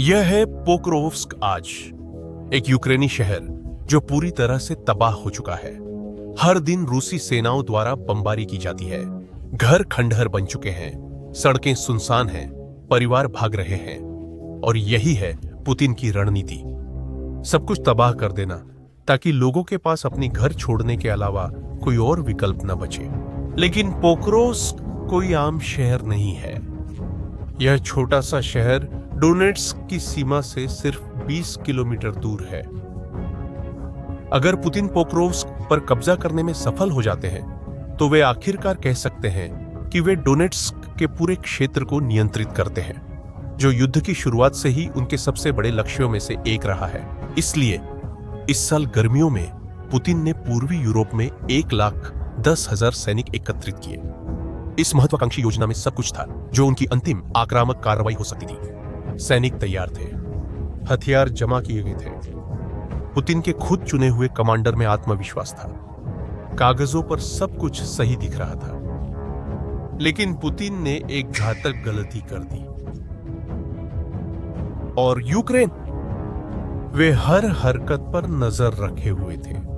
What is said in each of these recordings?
यह है पोक्रोव्स्क आज, एक यूक्रेनी शहर जो पूरी तरह से तबाह हो चुका है। हर दिन रूसी सेनाओं द्वारा बमबारी की जाती है। घर खंडहर बन चुके हैं, सड़कें सुनसान हैं, परिवार भाग रहे हैं। और यही है पुतिन की रणनीति, सब कुछ तबाह कर देना ताकि लोगों के पास अपनी घर छोड़ने के अलावा कोई और विकल्प न बचे। लेकिन पोक्रोव्स्क कोई आम शहर नहीं है। यह छोटा सा शहर डोनेट्स्क की सीमा से सिर्फ 20 किलोमीटर दूर है। अगर पुतिन पोक्रोव्स्क पर कब्जा करने में सफल हो जाते हैं तो वे आखिरकार कह सकते हैं कि वे डोनेट्स्क के पूरे क्षेत्र को नियंत्रित करते हैं, जो युद्ध की शुरुआत से ही उनके सबसे बड़े लक्ष्यों में से एक रहा है। इसलिए इस साल गर्मियों में पुतिन ने पूर्वी यूरोप में 1,10,000 सैनिक एकत्रित किए। इस महत्वाकांक्षी योजना में सब कुछ था जो उनकी अंतिम आक्रामक कार्रवाई हो सकती थी। सैनिक तैयार थे, हथियार जमा किए गए थे। पुतिन के खुद चुने हुए कमांडर में आत्मविश्वास था। कागजों पर सब कुछ सही दिख रहा था। लेकिन पुतिन ने एक घातक गलती कर दी। और यूक्रेन, वे हर हरकत पर नजर रखे हुए थे।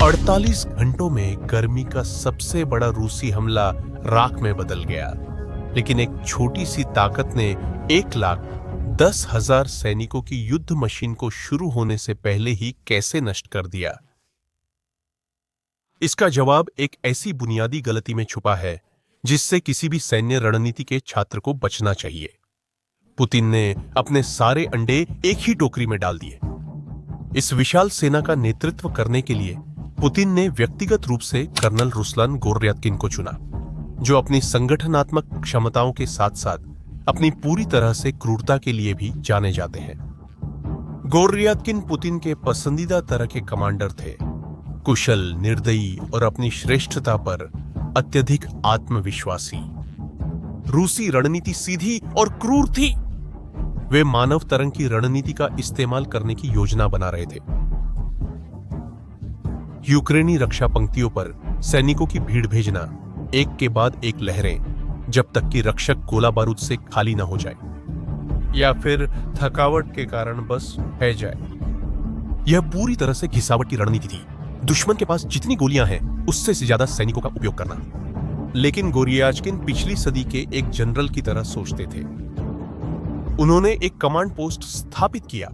अड़तालीस घंटों में गर्मी का सबसे बड़ा रूसी हमला राख में बदल गया। लेकिन एक छोटी सी ताकत ने 1,10,000 सैनिकों की युद्ध मशीन को शुरू होने से पहले ही कैसे नष्ट कर दिया? इसका जवाब एक ऐसी बुनियादी गलती में छुपा है जिससे किसी भी सैन्य रणनीति के छात्र को बचना चाहिए। पुतिन ने अपने सारे अंडे एक ही टोकरी में डाल दिए। इस विशाल सेना का नेतृत्व करने के लिए पुतिन ने व्यक्तिगत रूप से कर्नल रुस्लान गोर्यात्किन को चुना, जो अपनी संगठनात्मक क्षमताओं के साथ साथ अपनी पूरी तरह से क्रूरता के लिए भी जाने जाते हैं। गोर्यात्किन पुतिन के पसंदीदा तरह के कमांडर थे, कुशल, निर्दयी और अपनी श्रेष्ठता पर अत्यधिक आत्मविश्वासी। रूसी रणनीति सीधी और क्रूर थी। वे मानव तरंग की रणनीति का इस्तेमाल करने की योजना बना रहे थे। यूक्रेनी रक्षा पंक्तियों पर सैनिकों की भीड़ भेजना, एक के बाद एक लहरें, जब तक कि रक्षक गोला बारूद से खाली न हो जाए या फिर थकावट के कारण बस बह जाए। यह पूरी तरह से घिसावट की रणनीति थी। दुश्मन के पास जितनी गोलियां हैं उससे से ज्यादा सैनिकों का उपयोग करना। लेकिन गोरियाचकिन पिछली सदी के एक जनरल की तरह सोचते थे। उन्होंने एक कमांड पोस्ट स्थापित किया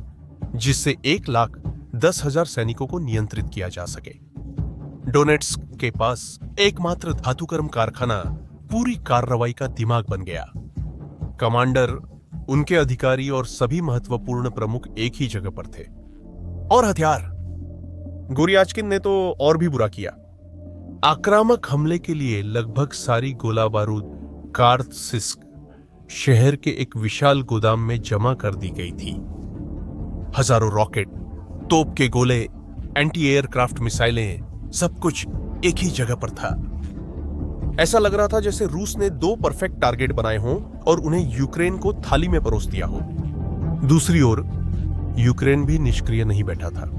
जिससे 1,10,000 सैनिकों को नियंत्रित किया जा सके। डोनेट्स्क के पास एकमात्र धातुकर्म कारखाना पूरी कार्रवाई का दिमाग बन गया। कमांडर, उनके अधिकारी और सभी महत्वपूर्ण प्रमुख एक ही जगह पर थे। और हथियार, गोरियाचकिन ने तो और भी बुरा किया। आक्रामक हमले के लिए लगभग सारी गोला बारूद कार्सिस्क शहर के एक विशाल गोदाम में जमा कर दी गई थी। हजारों रॉकेट, तोप के गोले, एंटी एयरक्राफ्ट मिसाइलें, सब कुछ एक ही जगह पर था। ऐसा लग रहा था जैसे रूस ने 2 परफेक्ट टारगेट बनाए हों और उन्हें यूक्रेन को थाली में परोस दिया हो। दूसरी ओर यूक्रेन भी निष्क्रिय नहीं बैठा था।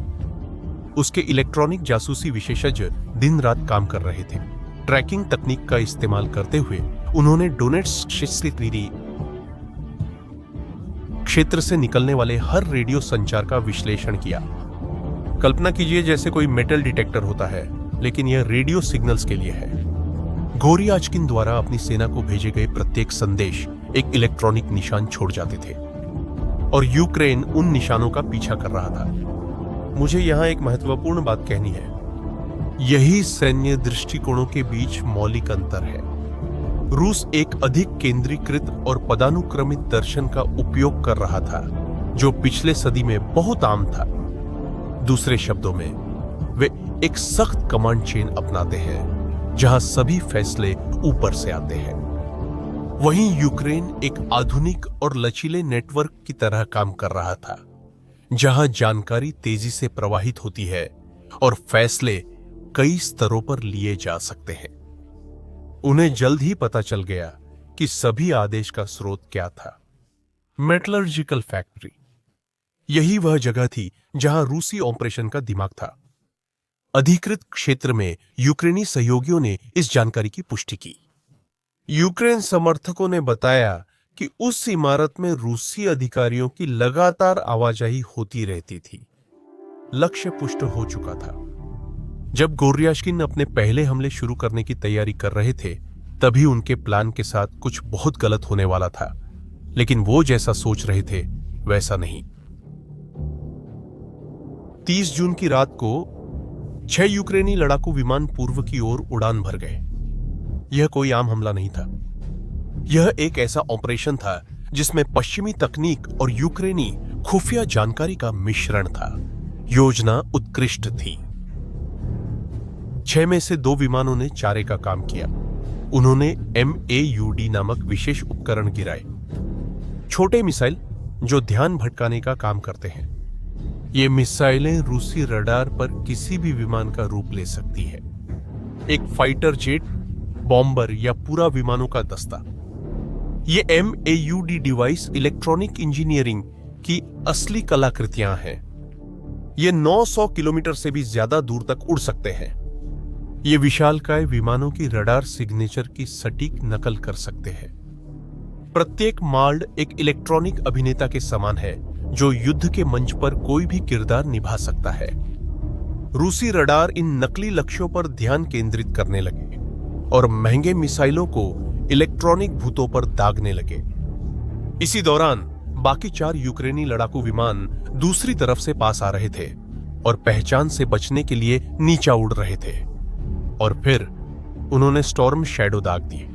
उसके इलेक्ट्रॉनिक जासूसी विशेषज्ञ दिन रात काम कर रहे थे। ट्रैकिंग तकनीक का इस्तेमाल करते हुए उन्होंने डोनेट्स्क क्षेत्र से निकलने वाले हर रेडियो संचार का विश्लेषण किया। कल्पना कीजिए जैसे कोई मेटल डिटेक्टर होता है, लेकिन यह रेडियो सिग्नल्स के लिए है। गोरियाचकिन द्वारा अपनी सेना को भेजे गए प्रत्येक संदेश एक इलेक्ट्रॉनिक निशान छोड़ जाते थे और यूक्रेन उन निशानों का पीछा कर रहा था। मुझे यहां एक महत्वपूर्ण बात कहनी है। यही सैन्य दृष्टिकोणों के बीच मौलिक अंतर है। रूस एक अधिक केंद्रीकृत और पदानुक्रमित दर्शन का उपयोग कर रहा था, जो पिछले सदी में बहुत आम था। दूसरे शब्दों में, वे एक सख्त कमांड चेन अपनाते हैं जहां सभी फैसले ऊपर से आते हैं। वहीं यूक्रेन एक आधुनिक और लचीले नेटवर्क की तरह काम कर रहा था, जहां जानकारी तेजी से प्रवाहित होती है और फैसले कई स्तरों पर लिए जा सकते हैं। उन्हें जल्द ही पता चल गया कि सभी आदेश का स्रोत क्या था। मेटलर्जिकल फैक्ट्री, यही वह जगह थी जहां रूसी ऑपरेशन का दिमाग था। अधिकृत क्षेत्र में यूक्रेनी सहयोगियों ने इस जानकारी की पुष्टि की। यूक्रेन समर्थकों ने बताया कि उस इमारत में रूसी अधिकारियों की लगातार आवाजाही होती रहती थी। लक्ष्य पुष्ट हो चुका था। जब गोर्याशकिन अपने पहले हमले शुरू करने की तैयारी कर रहे थे, तभी उनके प्लान के साथ कुछ बहुत गलत होने वाला था, लेकिन वो जैसा सोच रहे थे वैसा नहीं। 30 जून की रात को 6 यूक्रेनी लड़ाकू विमान पूर्व की ओर उड़ान भर गए। यह कोई आम हमला नहीं था। यह एक ऐसा ऑपरेशन था जिसमें पश्चिमी तकनीक और यूक्रेनी खुफिया जानकारी का मिश्रण था। योजना उत्कृष्ट थी। 6 में से 2 विमानों ने चारे का काम किया। उन्होंने MAUD नामक विशेष उपकरण गिराए, छोटे मिसाइल जो ध्यान भटकाने का काम करते हैं। ये मिसाइलें रूसी रडार पर किसी भी विमान का रूप ले सकती है, एक फाइटर जेट, बॉम्बर या पूरा विमानों का दस्ता। ये MAUD डिवाइस इलेक्ट्रॉनिक इंजीनियरिंग की असली कलाकृतियां हैं। ये 900 किलोमीटर से भी ज्यादा दूर तक उड़ सकते हैं। ये विशालकाय विमानों की रडार सिग्नेचर की सटीक नकल कर सकते हैं। प्रत्येक माल्ड एक इलेक्ट्रॉनिक अभिनेता के समान है जो युद्ध के मंच पर कोई भी किरदार निभा सकता है। रूसी रडार इन नकली लक्ष्यों पर ध्यान केंद्रित करने लगे और महंगे मिसाइलों को इलेक्ट्रॉनिक भूतों पर दागने लगे। इसी दौरान बाकी 4 यूक्रेनी लड़ाकू विमान दूसरी तरफ से पास आ रहे थे और पहचान से बचने के लिए नीचा उड़ रहे थे। और फिर उन्होंने स्टॉर्म शैडो दाग दिए।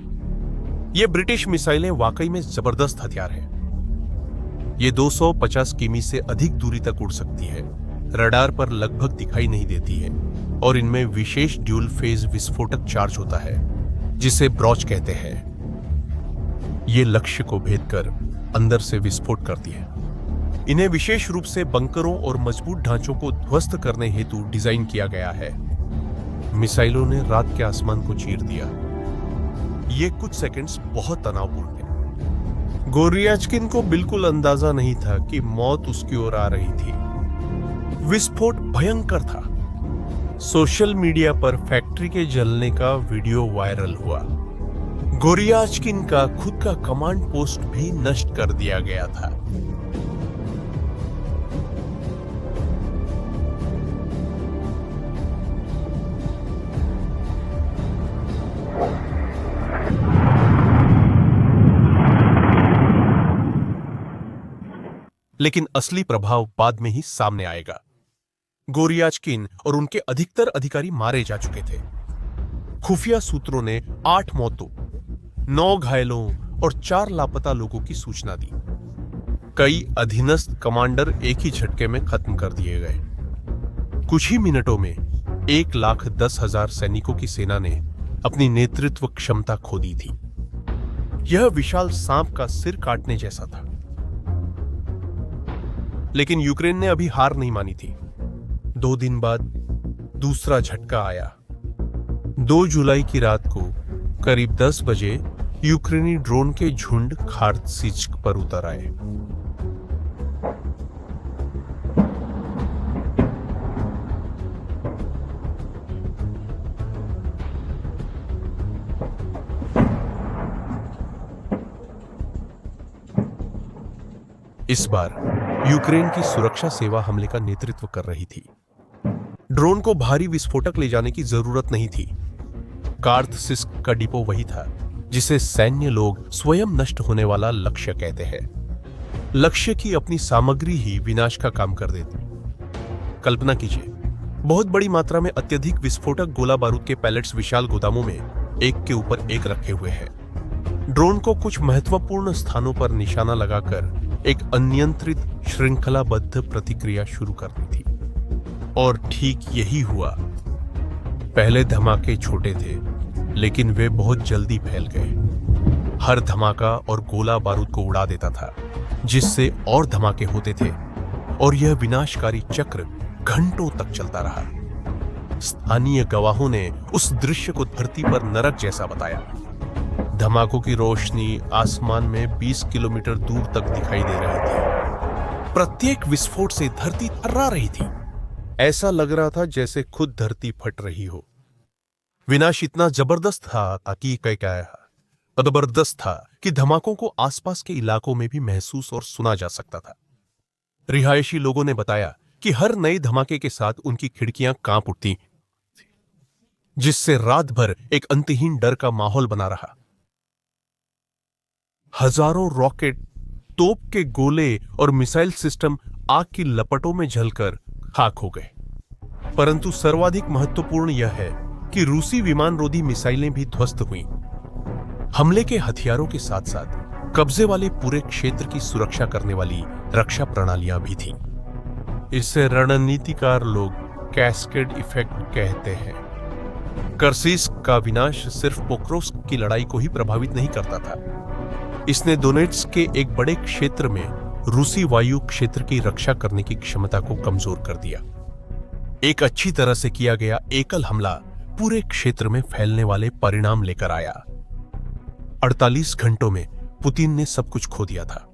ये ब्रिटिश मिसाइलें वाकई में जबरदस्त हथियार हैं। ये 250 किमी से अधिक दूरी तक उड़ सकती है, रडार पर लगभग दिखाई नहीं देती है और इनमें विशेष ड्यूल फेज विस्फोटक चार्ज होता है जिसे ब्रॉच कहते हैं। ये लक्ष्य को भेद कर अंदर से विस्फोट करती है। इन्हें विशेष रूप से बंकरों और मजबूत ढांचों को ध्वस्त करने हेतु डिजाइन किया गया है। मिसाइलों ने रात के आसमान को चीर दिया। ये कुछ सेकंड्स बहुत तनावपूर्ण थे। गोर्याचकिन को बिल्कुल अंदाजा नहीं था कि मौत उसकी ओर आ रही थी। विस्फोट भयंकर था। सोशल मीडिया पर फैक्ट्री के जलने का वीडियो वायरल हुआ। गोर्याचकिन का खुद का कमांड पोस्ट भी नष्ट कर दिया गया था। लेकिन असली प्रभाव बाद में ही सामने आएगा। गोर्याचकिन और उनके अधिकतर अधिकारी मारे जा चुके थे। खुफिया सूत्रों ने 8 मौतों, 9 घायलों और 4 लापता लोगों की सूचना दी। कई अधीनस्थ कमांडर एक ही झटके में खत्म कर दिए गए। कुछ ही मिनटों में 1,10,000 सैनिकों की सेना ने अपनी नेतृत्व क्षमता खो दी थी। यह विशाल सांप का सिर काटने जैसा था। लेकिन यूक्रेन ने अभी हार नहीं मानी थी। 2 दिन बाद दूसरा झटका आया। 2 जुलाई की रात को करीब 10 बजे यूक्रेनी ड्रोन के झुंड खार्सिस्क पर उतर आए। इस बार यूक्रेन की सुरक्षा सेवा हमले का नेतृत्व कर रही थी। ड्रोन को भारी विस्फोटक ले जाने की जरूरत नहीं थी। खार्सिस्क का डिपो वही था जिसे सैन्य लोग स्वयं नष्ट होने वाला लक्ष्य कहते हैं। लक्ष्य की अपनी सामग्री ही विनाश का काम कर देती। कल्पना कीजिए, बहुत बड़ी मात्रा में अत्यधिक विस्फोटक गोला बारूद के पैलेट्स विशाल गोदामों में एक के ऊपर एक रखे हुए हैं। ड्रोन को कुछ महत्वपूर्ण स्थानों पर निशाना लगाकर एक अनियंत्रित श्रृंखलाबद्ध प्रतिक्रिया शुरू करनी थी। और ठीक यही हुआ। पहले धमाके छोटे थे, लेकिन वे बहुत जल्दी फैल गए। हर धमाका और गोला बारूद को उड़ा देता था, जिससे और धमाके होते थे और यह विनाशकारी चक्र घंटों तक चलता रहा। स्थानीय गवाहों ने उस दृश्य को धरती पर नरक जैसा बताया। धमाकों की रोशनी आसमान में 20 किलोमीटर दूर तक दिखाई दे रही थी। प्रत्येक विस्फोट से धरती थर्रा रही थी। ऐसा लग रहा था जैसे खुद धरती फट रही हो। विनाश इतना जबरदस्त था कि धमाकों को आसपास के इलाकों में भी महसूस और सुना जा सकता था। रिहायशी लोगों ने बताया कि हर नए धमाके के साथ उनकी खिड़कियां कांप उठती, जिससे रात भर एक अंतहीन डर का माहौल बना रहा। हजारों रॉकेट, तोप के गोले और मिसाइल सिस्टम आग की लपटों में जलकर खाक हो गए। परंतु सर्वाधिक महत्वपूर्ण यह है कि रूसी विमानरोधी मिसाइलें भी ध्वस्त हुईं। हमले के हथियारों के साथ साथ कब्जे वाले पूरे क्षेत्र की सुरक्षा करने वाली रक्षा प्रणालियां भी थीं। इसे रणनीतिकार लोग कैस्केड इफेक्ट कहते हैं। कर्सिस्क का विनाश सिर्फ पोक्रोव्स्क की लड़ाई को ही प्रभावित नहीं करता था, इसने दोनेट्स्क के एक बड़े क्षेत्र में रूसी वायु क्षेत्र की रक्षा करने की क्षमता को कमजोर कर दिया। एक अच्छी तरह से किया गया एकल हमला पूरे क्षेत्र में फैलने वाले परिणाम लेकर आया। 48 घंटों में पुतिन ने सब कुछ खो दिया था।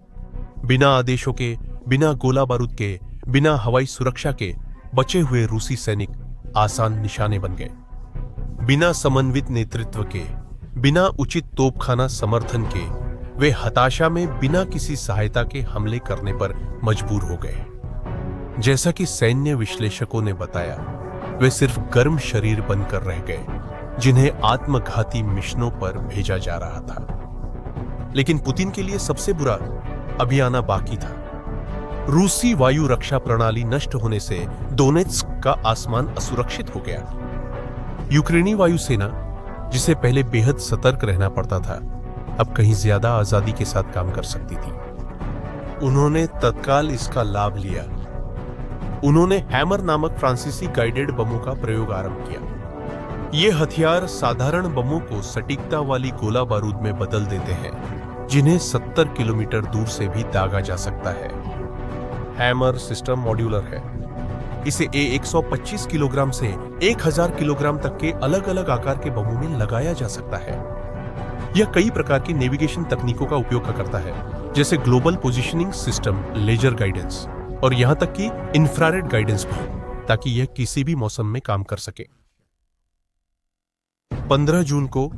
बिना आदेशों के, बिना गोला बारूद के, बिना हवाई सुरक्षा के बचे हुए रूसी सैनिक आसान निशाने बन गए। बिना समन्वित नेतृत्व के, बिना उचित तोपखाना समर्थन के वे हताशा में बिना किसी सहायता के हमले करने पर मजबूर हो गए। जैसा कि सैन्य विश्लेषकों ने बताया, वे सिर्फ गर्म शरीर बनकर रह गए, जिन्हें आत्मघाती मिशनों पर भेजा जा रहा था। लेकिन पुतिन के लिए सबसे बुरा अभी आना बाकी था। रूसी वायु रक्षा प्रणाली नष्ट होने से दोनेत्स्क का आसमान असुरक्षित हो गया। यूक्रेनी वायुसेना, जिसे पहले बेहद सतर्क रहना पड़ता था, अब कहीं ज्यादा आजादी के साथ काम कर सकती थी। उन्होंने तत्काल इसका लाभ लिया। उन्होंने हैमर नामक फ्रांसीसी गाइडेड बमों का प्रयोग आरंभ किया। ये हथियार साधारण बमों को सटीकता वाली गोला बारूद में बदल देते हैं, जिन्हें 70 किलोमीटर दूर से भी दागा जा सकता है। हैमर सिस्टम मॉड्यूलर है। इसे 125 किलोग्राम से 1000 किलोग्राम तक के अलग अलग आकार के बमों में लगाया जा सकता है। यह कई प्रकार की नेविगेशन तकनीकों का उपयोग करता है, जैसे global positioning system, laser guidance और यहां तक कि इंफ्रारेड गाइडेंस भी, ताकि यह किसी भी मौसम में काम कर सके। 15 जून को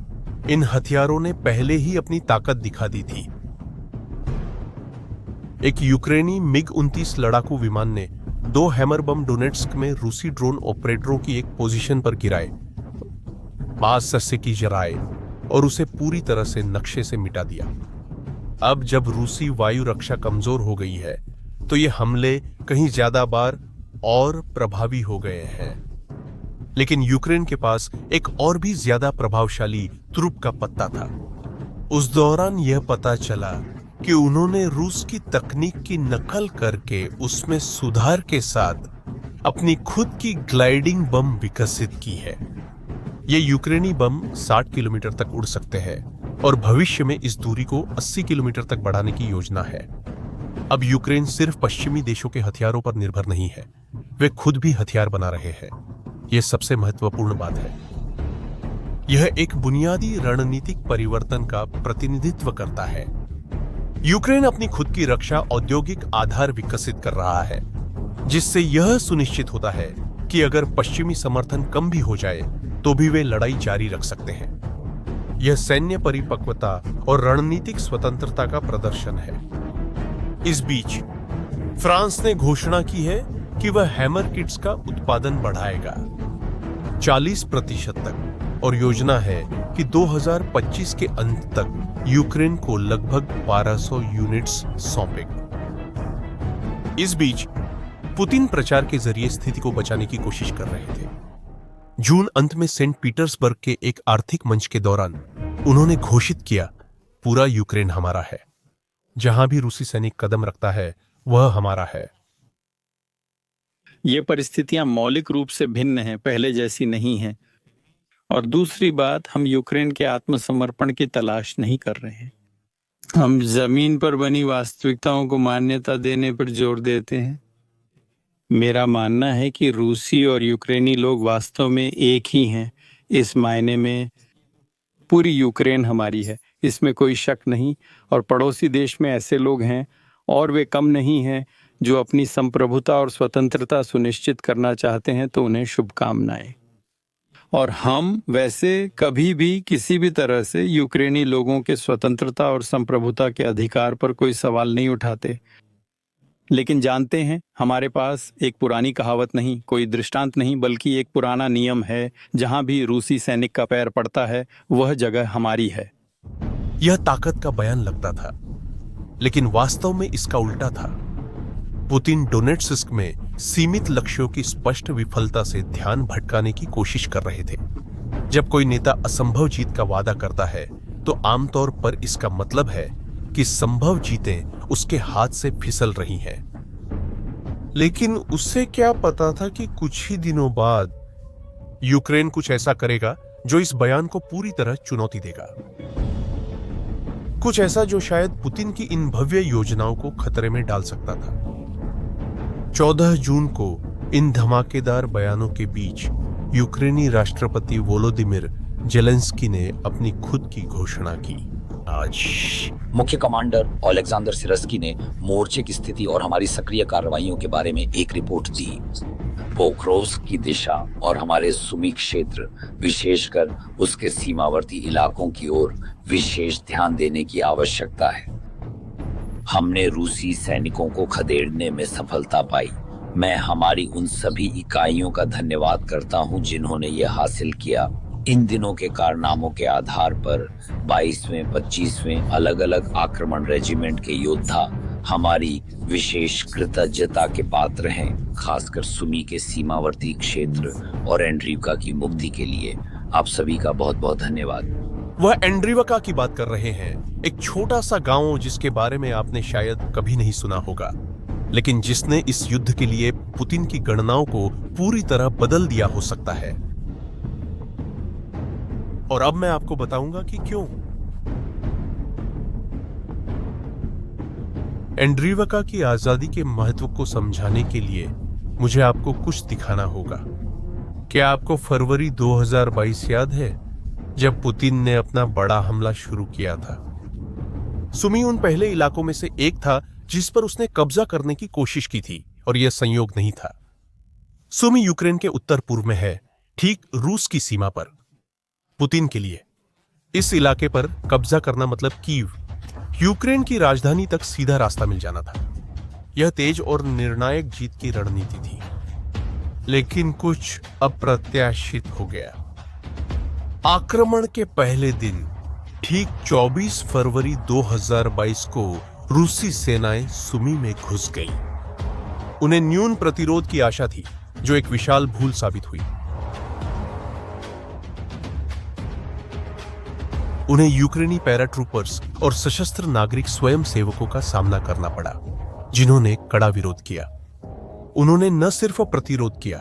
इन हथियारों ने पहले ही अपनी ताकत दिखा दी थी। एक यूक्रेनी मिग-29 लड़ाकू विमान ने 2 हैमर बम डोनेट्स्क में रूसी ड्रोन ऑपरेटरों की एक पोजीशन पर गिराए, बाज सस्से की जराए और उसे पूरी तरह से नक्शे से मिटा दिया। अब जब रूसी वायु रक्षा कमजोर हो गई है, तो ये हमले कहीं ज्यादा बार और प्रभावी हो गए हैं। लेकिन यूक्रेन के पास एक और भी ज्यादा प्रभावशाली तुरुप का पत्ता था। उस दौरान यह पता चला कि उन्होंने रूस की तकनीक की नकल करके उसमें सुधार के साथ अपनी खुद की ग्लाइडिंग बम विकसित की है। ये यूक्रेनी बम 60 किलोमीटर तक उड़ सकते हैं और भविष्य में इस दूरी को 80 किलोमीटर तक बढ़ाने की योजना है। अब यूक्रेन सिर्फ पश्चिमी देशों के हथियारों पर निर्भर नहीं है, वे खुद भी हथियार बना रहे हैं। यह सबसे महत्वपूर्ण बात है। यह एक बुनियादी रणनीतिक परिवर्तन का प्रतिनिधित्व करता है। यूक्रेन अपनी खुद की रक्षा औद्योगिक आधार विकसित कर रहा है, जिससे यह सुनिश्चित होता है कि अगर पश्चिमी समर्थन कम भी हो जाए तो भी वे लड़ाई जारी रख सकते हैं। यह सैन्य परिपक्वता और रणनीतिक स्वतंत्रता का प्रदर्शन है। इस बीच फ्रांस ने घोषणा की है कि वह हैमर किट्स का उत्पादन बढ़ाएगा 40% तक, और योजना है कि 2025 के अंत तक यूक्रेन को लगभग 1200 यूनिट्स सौंपेगा। इस बीच पुतिन प्रचार के जरिए स्थिति को बचाने की कोशिश कर रहे थे। जून अंत में सेंट पीटर्सबर्ग के एक आर्थिक मंच के दौरान उन्होंने घोषित किया, पूरा यूक्रेन हमारा है। जहां भी रूसी सैनिक कदम रखता है वह हमारा है। ये परिस्थितियां मौलिक रूप से भिन्न हैं, पहले जैसी नहीं हैं। और दूसरी बात, हम यूक्रेन के आत्मसमर्पण की तलाश नहीं कर रहे हैं। हम जमीन पर बनी वास्तविकताओं को मान्यता देने पर जोर देते हैं। मेरा मानना है कि रूसी और यूक्रेनी लोग वास्तव में एक ही हैं। इस मायने में पूरी यूक्रेन हमारी है, इसमें कोई शक नहीं। और पड़ोसी देश में ऐसे लोग हैं और वे कम नहीं हैं जो अपनी संप्रभुता और स्वतंत्रता सुनिश्चित करना चाहते हैं तो उन्हें शुभकामनाएं। और हम वैसे कभी भी किसी भी तरह से यूक्रेनी लोगों के स्वतंत्रता और संप्रभुता के अधिकार पर कोई सवाल नहीं उठाते, लेकिन जानते हैं हमारे पास एक पुरानी कहावत नहीं, कोई दृष्टांत नहीं, बल्कि एक पुराना नियम है, जहां भी रूसी सैनिक का पैर पड़ता है वह जगह हमारी है। यह ताकत का बयान लगता था, लेकिन वास्तव में इसका उल्टा था। पुतिन डोनेट्स्क में सीमित लक्ष्यों की स्पष्ट विफलता से ध्यान भटकाने की कोशिश कर रहे थे। जब कोई नेता असंभव जीत का वादा करता है तो आमतौर पर इसका मतलब है कि संभव जीतें उसके हाथ से फिसल रही हैं। लेकिन उसे क्या पता था कि कुछ ही दिनों बाद यूक्रेन कुछ ऐसा करेगा जो इस बयान को पूरी तरह चुनौती देगा। कुछ ऐसा जो शायद पुतिन की इन भव्य योजनाओं को खतरे में डाल सकता था। 14 जून को इन धमाकेदार बयानों के बीच यूक्रेनी राष्ट्रपति वोलोदिमिर जेलेंस्की ने अपनी खुद की घोषणा की। आज मुख्य कमांडर ओलेक्सांडर सिरस्की ने मोर्चे की स्थिति और हमारी सक्रिय कार्रवाइयों के बारे में एक रिपोर्ट दी। पोक्रोव्स्क की दिशा और हमारे सुमी क्षेत्र, विशेषकर उसके सीमावर्ती इलाकों की ओर विशेष ध्यान देने की आवश्यकता है। हमने रूसी सैनिकों को खदेड़ने में सफलता पाई। मैं हमारी उन सभी इकाइयों का धन्यवाद करता हूं जिन्होंने ये हासिल किया। इन दिनों के कारनामों के आधार पर 22वें 25वें अलग अलग आक्रमण रेजिमेंट के योद्धा हमारी विशेष कृतज्ञता के पात्र हैं, खासकर सुमी के सीमावर्ती क्षेत्र और एंड्रीवका की मुक्ति के लिए। आप सभी का बहुत बहुत धन्यवाद। वह एंड्रीवका की बात कर रहे हैं, एक छोटा सा गांव जिसके बारे में आपने शायद कभी नहीं सुना होगा, लेकिन जिसने इस युद्ध के लिए पुतिन की गणनाओं को पूरी तरह बदल दिया हो सकता है। और अब मैं आपको बताऊंगा कि क्यों। एंड्रीवका की आजादी के महत्व को समझाने के लिए मुझे आपको कुछ दिखाना होगा। क्या आपको फरवरी 2022 याद है, जब पुतिन ने अपना बड़ा हमला शुरू किया था? सुमी उन पहले इलाकों में से एक था जिस पर उसने कब्जा करने की कोशिश की थी, और यह संयोग नहीं था। सुमी यूक्रेन के उत्तर पूर्व में है, ठीक रूस की सीमा पर। पुतिन के लिए इस इलाके पर कब्जा करना मतलब कीव, यूक्रेन की राजधानी तक सीधा रास्ता मिल जाना था। यह तेज और निर्णायक जीत की रणनीति थी, लेकिन कुछ अप्रत्याशित हो गया। आक्रमण के पहले दिन, ठीक 24 फरवरी 2022 को रूसी सेनाएं सुमी में घुस गईं। उन्हें न्यून प्रतिरोध की आशा थी, जो एक विशाल भूल साबित हुई। उन्हें यूक्रेनी पैराट्रूपर्स और सशस्त्र नागरिक स्वयं सेवकों का सामना करना पड़ा, जिन्होंने कड़ा विरोध किया। उन्होंने न सिर्फ प्रतिरोध किया,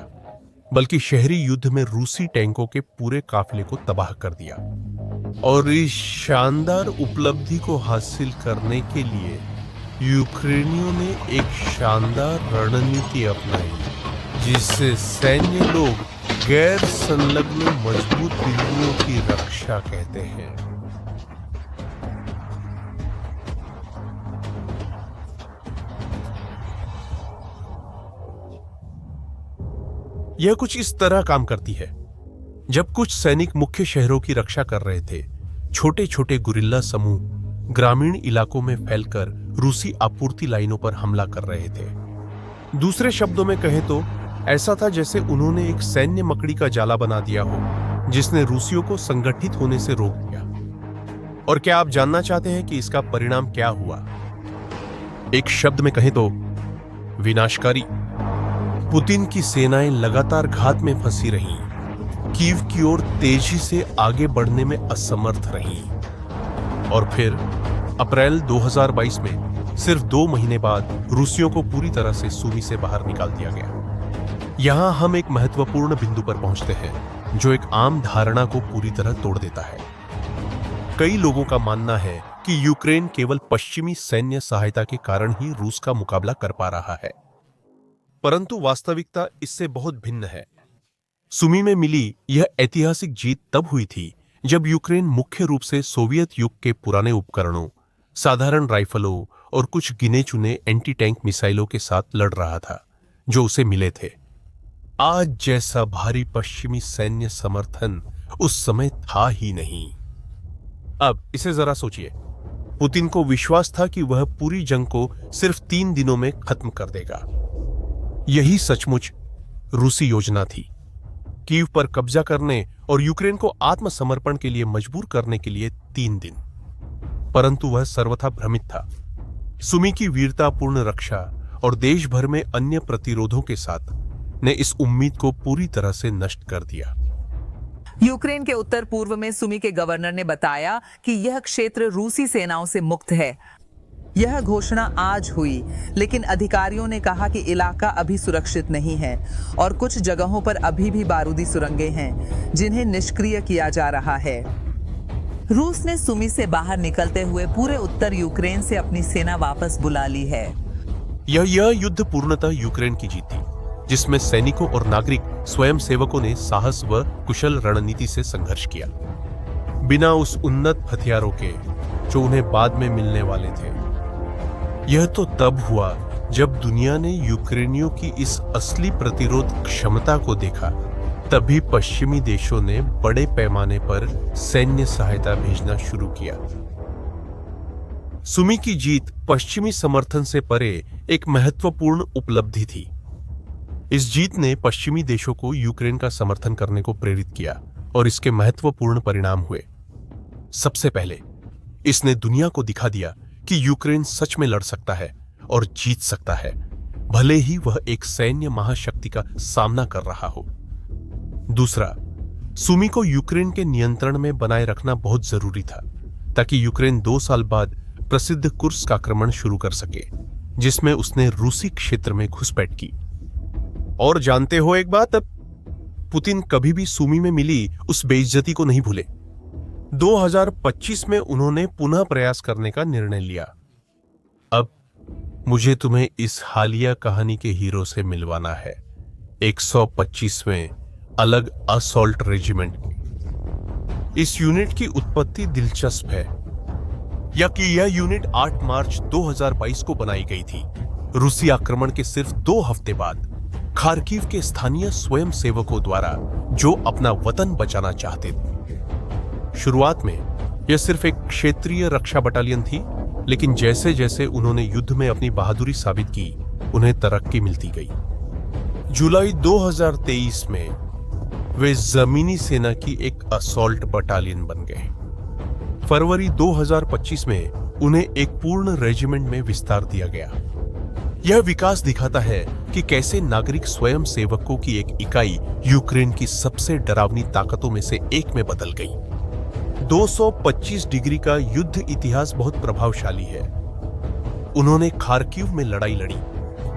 बल्कि शहरी युद्ध में रूसी टैंकों के पूरे काफिले को तबाह कर दिया। और इस शानदार उपलब्धि को हासिल करने के लिए यूक्रेनियों ने एक शानदार रणनीति अपनाई, जिसे सैन्य लोग गैर संलग्न मजबूत बिंदुओं की रक्षा कहते हैं। यह कुछ इस तरह काम करती है। जब कुछ सैनिक मुख्य शहरों की रक्षा कर रहे थे, छोटे छोटे गुरिल्ला समूह ग्रामीण इलाकों में फैलकर रूसी आपूर्ति लाइनों पर हमला कर रहे थे। दूसरे शब्दों में कहें तो ऐसा था जैसे उन्होंने एक सैन्य मकड़ी का जाला बना दिया हो, जिसने रूसियों को संगठित होने से रोक दिया। और क्या आप जानना चाहते हैं कि इसका परिणाम क्या हुआ? एक शब्द में कहें तो विनाशकारी। पुतिन की सेनाएं लगातार घात में फंसी रहीं, कीव की ओर तेजी से आगे बढ़ने में असमर्थ रहीं। और फिर अप्रैल 2022 में, सिर्फ 2 महीने बाद, रूसियों को पूरी तरह से सुमी से बाहर निकाल दिया गया। यहां हम एक महत्वपूर्ण बिंदु पर पहुंचते हैं, जो एक आम धारणा को पूरी तरह तोड़ देता है। कई लोगों का मानना है कि यूक्रेन केवल पश्चिमी सैन्य सहायता के कारण ही रूस का मुकाबला कर पा रहा है, परंतु वास्तविकता इससे बहुत भिन्न है। सुमी में मिली यह ऐतिहासिक जीत तब हुई थी जब यूक्रेन मुख्य रूप से सोवियत युग के पुराने उपकरणों, साधारण राइफलों और कुछ गिने चुने एंटी टैंक मिसाइलों के साथ लड़ रहा था जो उसे मिले थे। आज जैसा भारी पश्चिमी सैन्य समर्थन उस समय था ही नहीं। अब इसे जरा सोचिए, पुतिन को विश्वास था कि वह पूरी जंग को सिर्फ 3 दिनों में खत्म कर देगा। यही सचमुच रूसी योजना थी, कीव पर कब्जा करने और यूक्रेन को आत्मसमर्पण के लिए मजबूर करने के लिए 3 दिन। परंतु वह सर्वथा भ्रमित था। सुमी की वीरतापूर्ण रक्षा और देश भर में अन्य प्रतिरोधों के साथ ने इस उम्मीद को पूरी तरह से नष्ट कर दिया। यूक्रेन के उत्तर पूर्व में सुमी के गवर्नर ने बताया कि यह क्षेत्र रूसी सेनाओं से मुक्त है। यह घोषणा आज हुई, लेकिन अधिकारियों ने कहा कि इलाका अभी सुरक्षित नहीं है और कुछ जगहों पर अभी भी बारूदी सुरंगें हैं जिन्हें निष्क्रिय किया जा रहा है। रूस ने सुमी से बाहर निकलते हुए पूरे उत्तर यूक्रेन से अपनी सेना वापस बुला ली है। यह युद्ध पूर्णतः यूक्रेन की जीत थी, जिसमें सैनिकों और नागरिक स्वयं सेवकों ने साहस व कुशल रणनीति से संघर्ष किया, बिना उस उन्नत हथियारों के जो उन्हें बाद में मिलने वाले थे। यह तो तब हुआ जब दुनिया ने यूक्रेनियों की इस असली प्रतिरोध क्षमता को देखा। तभी पश्चिमी देशों ने बड़े पैमाने पर सैन्य सहायता भेजना शुरू किया। सुमी की जीत पश्चिमी समर्थन से परे एक महत्वपूर्ण उपलब्धि थी। इस जीत ने पश्चिमी देशों को यूक्रेन का समर्थन करने को प्रेरित किया और इसके महत्वपूर्ण परिणाम हुए। सबसे पहले इसने दुनिया को दिखा दिया कि यूक्रेन सच में लड़ सकता है और जीत सकता है, भले ही वह एक सैन्य महाशक्ति का सामना कर रहा हो। दूसरा, सुमी को यूक्रेन के नियंत्रण में बनाए रखना बहुत जरूरी था ताकि यूक्रेन 2 साल बाद प्रसिद्ध कुर्स्क आक्रमण शुरू कर सके, जिसमें उसने रूसी क्षेत्र में घुसपैठ की। और जानते हो एक बात, अब पुतिन कभी भी सुमी में मिली उस बेइज्जती को नहीं भूले। 2025 में उन्होंने पुनः प्रयास करने का निर्णय लिया। अब मुझे तुम्हें इस हालिया कहानी के हीरो से मिलवाना है, 125वें अलग असॉल्ट रेजिमेंट। इस यूनिट की उत्पत्ति दिलचस्प है, या कि यह यूनिट 8 मार्च 2022 को बनाई गई थी, रूसी आक्रमण के सिर्फ 2 हफ्ते बाद खार्किव के स्थानीय स्वयं सेवकों द्वारा, जो अपना वतन बचाना चाहते थे। शुरुआत में यह सिर्फ एक क्षेत्रीय रक्षा बटालियन थी, लेकिन जैसे जैसे उन्होंने युद्ध में अपनी बहादुरी साबित की, उन्हें तरक्की मिलती गई। जुलाई 2023 में वे जमीनी सेना की एक असॉल्ट बटालियन बन गए। फरवरी 2025 में उन्हें एक पूर्ण रेजिमेंट में विस्तार दिया गया। यह विकास दिखाता है कि कैसे नागरिक स्वयं सेवकों की एक इकाई यूक्रेन की सबसे डरावनी ताकतों में से एक में बदल गई। 225 डिग्री का युद्ध इतिहास बहुत प्रभावशाली है। उन्होंने खार्किव में लड़ाई लड़ी,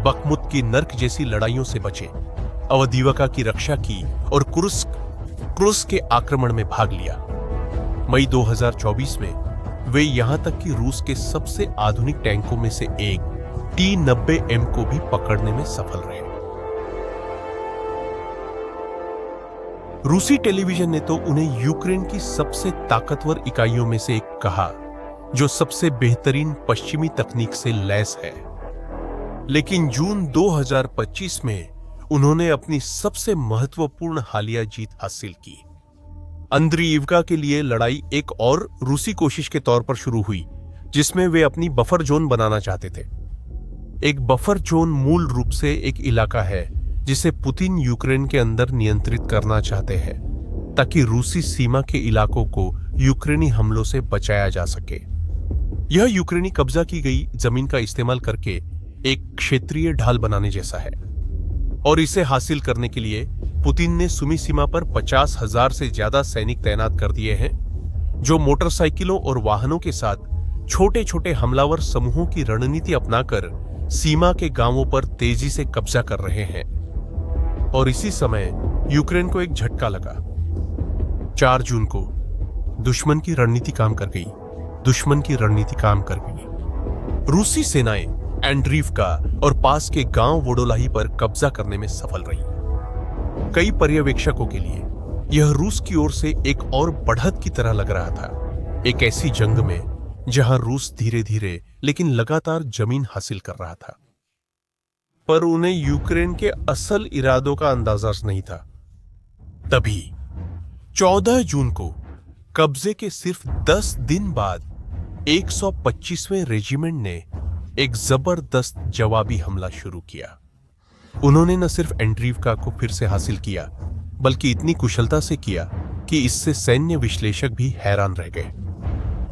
बखमुत की नर्क जैसी लड़ाइयों से बचे, अवदीवका की रक्षा की और कुर्स्क के आक्रमण में भाग लिया। मई 2024 में वे यहां तक कि रूस के सबसे आधुनिक टैंकों में से एक T-90M को भी पकड़ने में सफल रहे। रूसी टेलीविजन ने तो उन्हें यूक्रेन की सबसे ताकतवर इकाइयों में से एक कहा, जो सबसे बेहतरीन पश्चिमी तकनीक से लैस है। लेकिन जून 2025 में उन्होंने अपनी सबसे महत्वपूर्ण हालिया जीत हासिल की। अंद्रीइवका के लिए लड़ाई एक और रूसी कोशिश के तौर पर शुरू हुई, जिसमें वे अपनी बफर जोन बनाना चाहते थे। एक बफर जोन मूल रूप से एक इलाका है जिसे पुतिन यूक्रेन के अंदर नियंत्रित करना चाहते हैं, ताकि रूसी सीमा के इलाकों को यूक्रेनी हमलों से बचाया जा सके। यह यूक्रेनी कब्जा की गई जमीन का इस्तेमाल करके एक क्षेत्रीय ढाल बनाने जैसा है, और इसे हासिल करने के लिए पुतिन ने सुमी सीमा पर 50,000 से ज्यादा सैनिक तैनात कर दिए हैं, जो मोटरसाइकिलों और वाहनों के साथ छोटे छोटे हमलावर समूहों की रणनीति अपनाकर सीमा के गांवों पर तेजी से कब्जा कर रहे हैं। और इसी समय यूक्रेन को एक झटका लगा। 4 जून को दुश्मन की रणनीति काम कर गई। रूसी सेनाएं एंड्रीवका और पास के गांव वोडोलाही पर कब्जा करने में सफल रही। कई पर्यवेक्षकों के लिए यह रूस की ओर से एक और बढ़त की तरह लग रहा था, एक ऐसी जंग में जहां रूस धीरे धीरे लेकिन लगातार जमीन हासिल कर रहा था। पर उन्हें यूक्रेन के असल इरादों का अंदाजा नहीं था। तभी 14 जून को कब्जे के सिर्फ 10 दिन बाद 125वें रेजिमेंट ने एक जबरदस्त जवाबी हमला शुरू किया। उन्होंने न सिर्फ एंड्रीवका को फिर से हासिल किया, बल्कि इतनी कुशलता से किया कि इससे सैन्य विश्लेषक भी हैरान रह गए।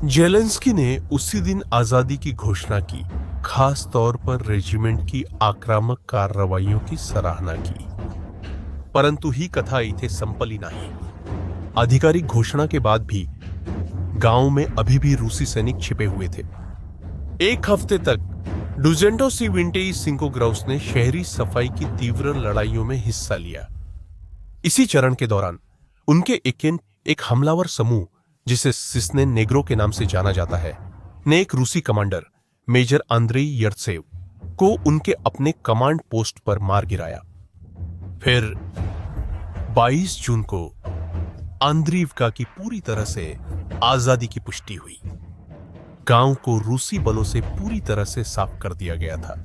जेलेंस्की ने उसी दिन आजादी की घोषणा की, खास तौर पर रेजिमेंट की आक्रामक कार्रवाइयों की सराहना की। परंतु ही कथा इथे संपली नहीं। आधिकारिक घोषणा के बाद भी गांव में अभी भी रूसी सैनिक छिपे हुए थे। एक हफ्ते तक डुजेंटो सिविंटेई सिंकोग्राउस ने शहरी सफाई की तीव्र लड़ाइयों में हिस्सा लिया। इसी चरण के दौरान उनके एक हमलावर समूह, जिसे सिस्ने नेग्रो के नाम से जाना जाता है, ने एक रूसी कमांडर मेजर आंद्रेई यर्त्सेव को उनके अपने कमांड पोस्ट पर मार गिराया। फिर 22 जून को आंद्रीवका की पूरी तरह से आजादी की पुष्टि हुई। गांव को रूसी बलों से पूरी तरह से साफ कर दिया गया था।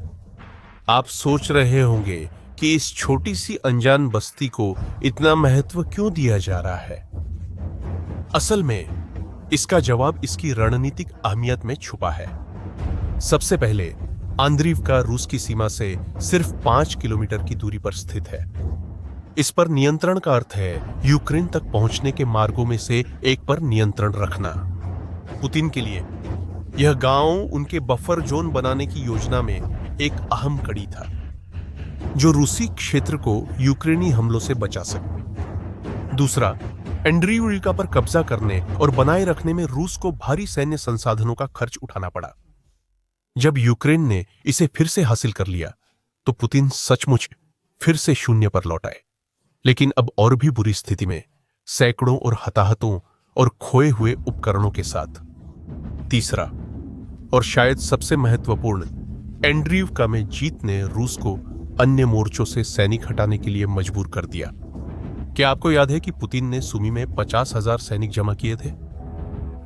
आप सोच रहे होंगे कि इस छोटी सी अनजान बस्ती को इतना महत्व क्यों दिया जा रहा है। असल में इसका जवाब इसकी रणनीतिक अहमियत में छुपा है। सबसे पहले आंद्रीवका रूस की सीमा से सिर्फ 5 किलोमीटर की दूरी पर स्थित है। इस पर नियंत्रण का अर्थ है यूक्रेन तक पहुंचने के मार्गों में से एक पर नियंत्रण रखना। पुतिन के लिए यह गांव उनके बफर जोन बनाने की योजना में एक अहम कड़ी था, जो रूसी क्षेत्र को यूक्रेनी हमलों से बचा सके। दूसरा, एंड्रीवका पर कब्जा करने और बनाए रखने में रूस को भारी सैन्य संसाधनों का खर्च उठाना पड़ा। जब यूक्रेन ने इसे फिर से हासिल कर लिया तो पुतिन सचमुच फिर से शून्य पर लौट आए, लेकिन अब और भी बुरी स्थिति में, सैकड़ों और हताहतों और खोए हुए उपकरणों के साथ। तीसरा और शायद सबसे महत्वपूर्ण, एंड्रीवका में जीत ने रूस को अन्य मोर्चों से सैनिक हटाने के लिए मजबूर कर दिया। क्या आपको याद है कि पुतिन ने सुमी में 50,000 सैनिक जमा किए थे?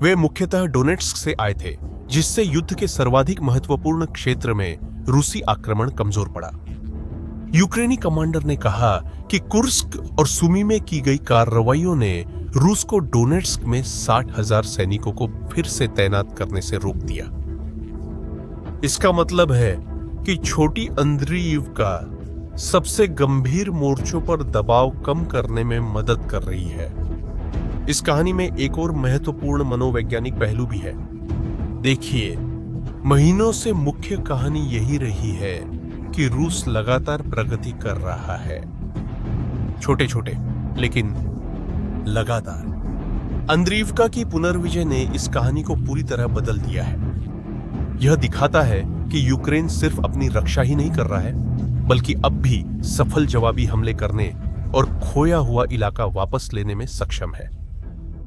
वे मुख्यतः डोनेट्स्क से आए थे, जिससे युद्ध के सर्वाधिक महत्वपूर्ण क्षेत्र में रूसी आक्रमण कमजोर पड़ा। यूक्रेनी कमांडर ने कहा कि कुर्स्क और सुमी में की गई कार्रवाइयों ने रूस को डोनेट्स्क में 60,000 सैनिकों को फिर से तैनात करने से रोक दिया। इसका मतलब है कि छोटी आंद्रीवका सबसे गंभीर मोर्चों पर दबाव कम करने में मदद कर रही है। इस कहानी में एक और महत्वपूर्ण मनोवैज्ञानिक पहलू भी है। देखिए, महीनों से मुख्य कहानी यही रही है कि रूस लगातार प्रगति कर रहा है, छोटे छोटे लेकिन लगातार। आंद्रीवका की पुनर्विजय ने इस कहानी को पूरी तरह बदल दिया है। यह दिखाता है कि यूक्रेन सिर्फ अपनी रक्षा ही नहीं कर रहा है, बल्कि अब भी सफल जवाबी हमले करने और खोया हुआ इलाका वापस लेने में सक्षम है।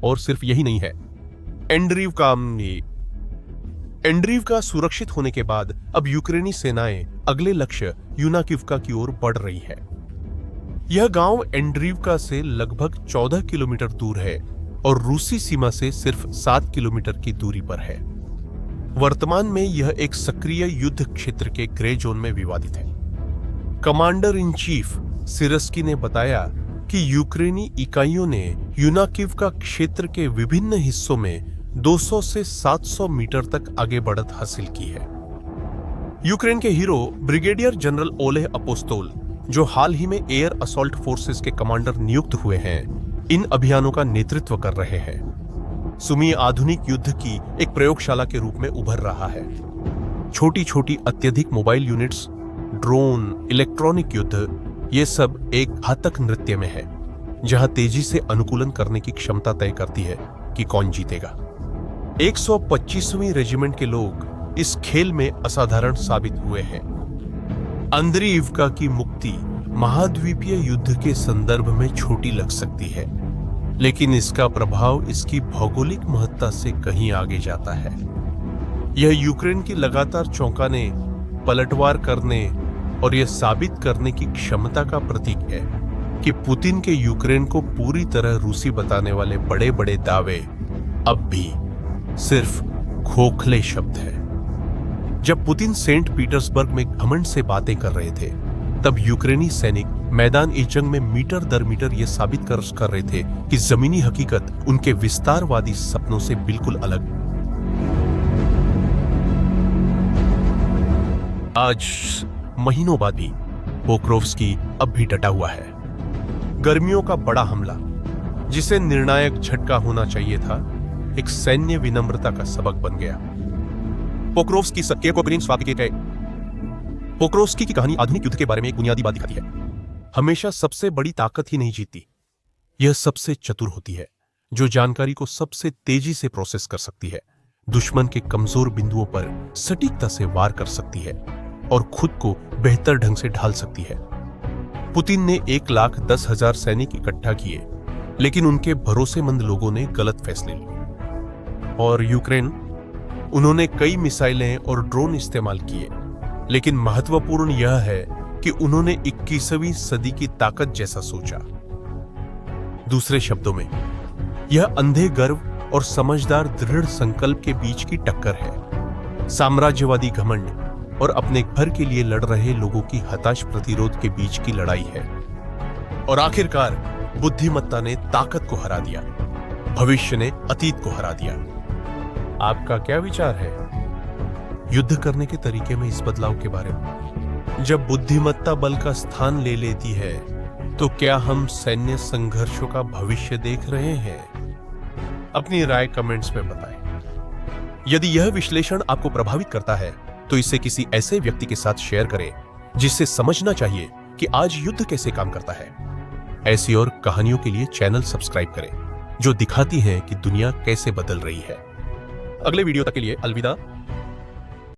और सिर्फ यही नहीं है, एंड्रीवका सुरक्षित होने के बाद अब यूक्रेनी सेनाएं अगले लक्ष्य यूनाकिवका की ओर बढ़ रही है। यह गांव एंड्रीवका से लगभग 14 किलोमीटर दूर है और रूसी सीमा से सिर्फ 7 किलोमीटर की दूरी पर है। वर्तमान में यह एक सक्रिय युद्ध क्षेत्र के ग्रे जोन में विवादित है। कमांडर इन चीफ सिरस्की ने बताया कि यूक्रेनी इकाइयों ने यूनाकिवका क्षेत्र के विभिन्न हिस्सों में 200 से 700 मीटर तक आगे बढ़त हासिल की है। यूक्रेन के हीरो ब्रिगेडियर जनरल ओलेह अपोस्तोल, जो हाल ही में एयर असॉल्ट फोर्सेस के कमांडर नियुक्त हुए हैं, इन अभियानों का नेतृत्व कर रहे हैं। सुमी आधुनिक युद्ध की एक प्रयोगशाला के रूप में उभर रहा है। छोटी छोटी अत्यधिक मोबाइल यूनिट्स, ड्रोन, इलेक्ट्रॉनिक युद्ध, ये सब एक घातक नृत्य में है, जहां तेजी से अनुकूलन करने की क्षमता तय करती है कि कौन जीतेगा। 125वीं रेजिमेंट के लोग इस खेल में असाधारण साबित हुए हैं। आंद्रीवका की मुक्ति महाद्वीपीय युद्ध के संदर्भ में छोटी लग सकती है, लेकिन इसका प्रभाव इसकी भौगोलिक महत्ता से कहीं आगे जाता है। यह यूक्रेन की लगातार चौंकाने, पलटवार करने और यह साबित करने की क्षमता का प्रतीक है कि पुतिन के यूक्रेन को पूरी तरह रूसी बताने वाले बड़े बड़े दावे अब भी सिर्फ खोखले शब्द हैं। जब पुतिन सेंट पीटर्सबर्ग में घमंड से बातें कर रहे थे, तब यूक्रेनी सैनिक मैदान ए जंग में मीटर दर मीटर यह साबित कर रहे थे कि जमीनी हकीकत उनके विस्तारवादी सपनों से बिल्कुल अलग। आज महीनों बाद भी पोक्रोव्स्की अब भी डटा हुआ है। गर्मियों का बड़ा हमला, जिसे निर्णायक झटका होना चाहिए था, एक सैन्य विनम्रता का सबक बन गया। पोक्रोव्स्की पोक्रोव्स्की की कहानी आधुनिक युद्ध के बारे में एक बुनियादी बात दिखाती है। हमेशा सबसे बड़ी ताकत ही नहीं जीतती, यह सबसे चतुर होती है जो जानकारी को सबसे तेजी से प्रोसेस कर सकती है, दुश्मन के कमजोर बिंदुओं पर सटीकता से वार कर सकती है और खुद को बेहतर ढंग से ढाल सकती है। पुतिन ने 1,10,000 सैनिक इकट्ठा किए, लेकिन उनके भरोसेमंद लोगों ने गलत फैसले लिए। और यूक्रेन, उन्होंने कई मिसाइलें और ड्रोन इस्तेमाल किए, लेकिन महत्वपूर्ण यह है कि उन्होंने 21वीं सदी की ताकत जैसा सोचा। दूसरे शब्दों में, यह अंधे गर्व और समझदार दृढ़ संकल्प के बीच की टक्कर है। साम्राज्यवादी घमंड और अपने घर के लिए लड़ रहे लोगों की हताश प्रतिरोध के बीच की लड़ाई है। और आखिरकार बुद्धिमत्ता ने ताकत को हरा दिया, भविष्य ने अतीत को हरा दिया। आपका क्या विचार है युद्ध करने के तरीके में इस बदलाव के बारे में? जब बुद्धिमत्ता बल का स्थान ले लेती है, तो क्या हम सैन्य संघर्षों का भविष्य देख रहे हैं? अपनी राय कमेंट्स में बताएं। यदि यह विश्लेषण आपको प्रभावित करता है, तो इसे किसी ऐसे व्यक्ति के साथ शेयर करें जिससे समझना चाहिए कि आज युद्ध कैसे काम करता है। ऐसी और कहानियों के लिए चैनल सब्सक्राइब करें, जो दिखाती हैं कि दुनिया कैसे बदल रही है। अगले वीडियो तक के लिए अलविदा।